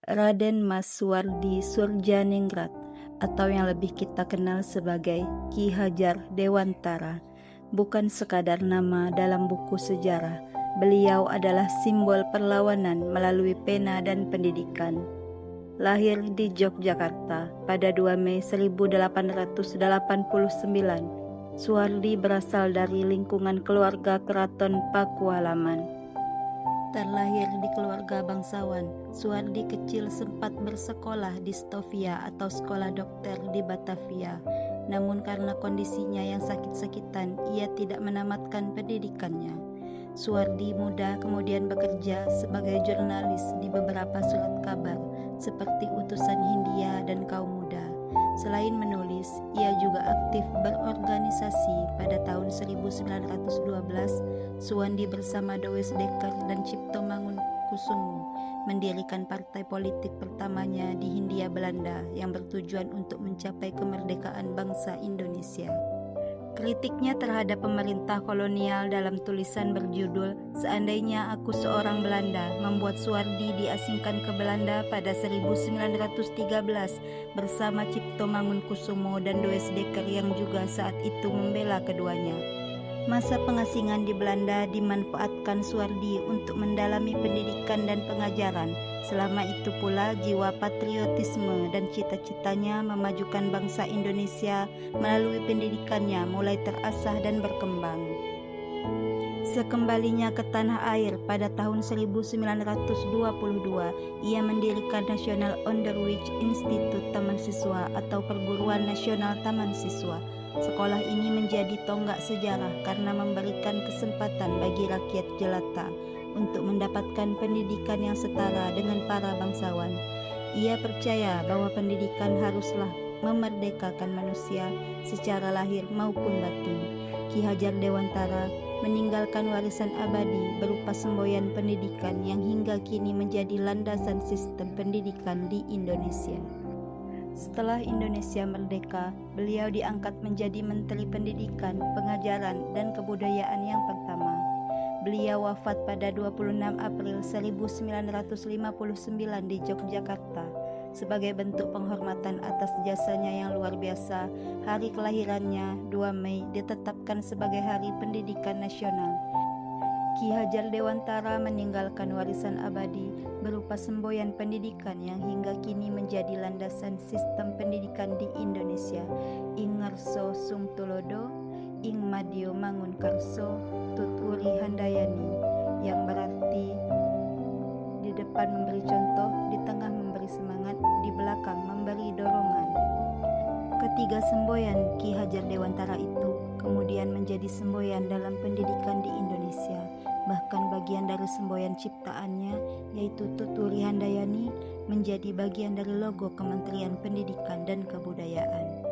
Raden Mas Suwardi Surjaningrat atau yang lebih kita kenal sebagai Ki Hajar Dewantara bukan sekadar nama dalam buku sejarah. Beliau adalah simbol perlawanan melalui pena dan pendidikan. Lahir di Yogyakarta pada 2 Mei 1889, Suwardi berasal dari lingkungan keluarga keraton Pakualaman. Terlahir di keluarga bangsawan, Suwardi kecil sempat bersekolah di Stovia atau sekolah dokter di Batavia. Namun karena kondisinya yang sakit-sakitan, ia tidak menamatkan pendidikannya. Suwardi muda kemudian bekerja sebagai jurnalis di beberapa surat kabar seperti Utusan Hindia dan Kaum Muda. Selain menulis, ia juga aktif berorganisasi. Pada tahun 1912, Suwardi bersama Dowes Dekker dan Cipto Mangunkusumo mendirikan partai politik pertamanya di Hindia Belanda yang bertujuan untuk mencapai kemerdekaan bangsa Indonesia. Kritiknya terhadap pemerintah kolonial dalam tulisan berjudul "Seandainya Aku Seorang Belanda" membuat Suwardi diasingkan ke Belanda pada 1913 bersama Cipto Mangunkusumo dan Dowes Dekker yang juga saat itu membela keduanya. Masa pengasingan di Belanda dimanfaatkan Suwardi untuk mendalami pendidikan dan pengajaran. Selama itu pula jiwa patriotisme dan cita-citanya memajukan bangsa Indonesia melalui pendidikannya mulai terasah dan berkembang. Sekembalinya ke tanah air pada tahun 1922, ia mendirikan National Underwich Institute Taman Siswa atau Perguruan Nasional Taman Siswa. Sekolah ini menjadi tonggak sejarah karena memberikan kesempatan bagi rakyat jelata untuk mendapatkan pendidikan yang setara dengan para bangsawan. Ia percaya bahwa pendidikan haruslah memerdekakan manusia secara lahir maupun batin. Ki Hajar Dewantara meninggalkan warisan abadi berupa semboyan pendidikan yang hingga kini menjadi landasan sistem pendidikan di Indonesia. Setelah Indonesia merdeka, beliau diangkat menjadi Menteri Pendidikan, Pengajaran, dan Kebudayaan yang pertama. Beliau wafat pada 26 April 1959 di Yogyakarta. Sebagai bentuk penghormatan atas jasanya yang luar biasa, hari kelahirannya 2 Mei ditetapkan sebagai Hari Pendidikan Nasional. Ki Hajar Dewantara meninggalkan warisan abadi berupa semboyan pendidikan yang hingga kini menjadi landasan sistem pendidikan di Indonesia. Ing ngarso sung tulodo, ing madyo mangun karso, tuturi handayani, yang berarti di depan memberi contoh, di tengah memberi semangat, di belakang memberi dorongan. Ketiga semboyan Ki Hajar Dewantara itu kemudian menjadi semboyan dalam pendidikan di Indonesia. Bahkan bagian dari semboyan ciptaannya, yaitu Tuturi Handayani, menjadi bagian dari logo Kementerian Pendidikan dan Kebudayaan.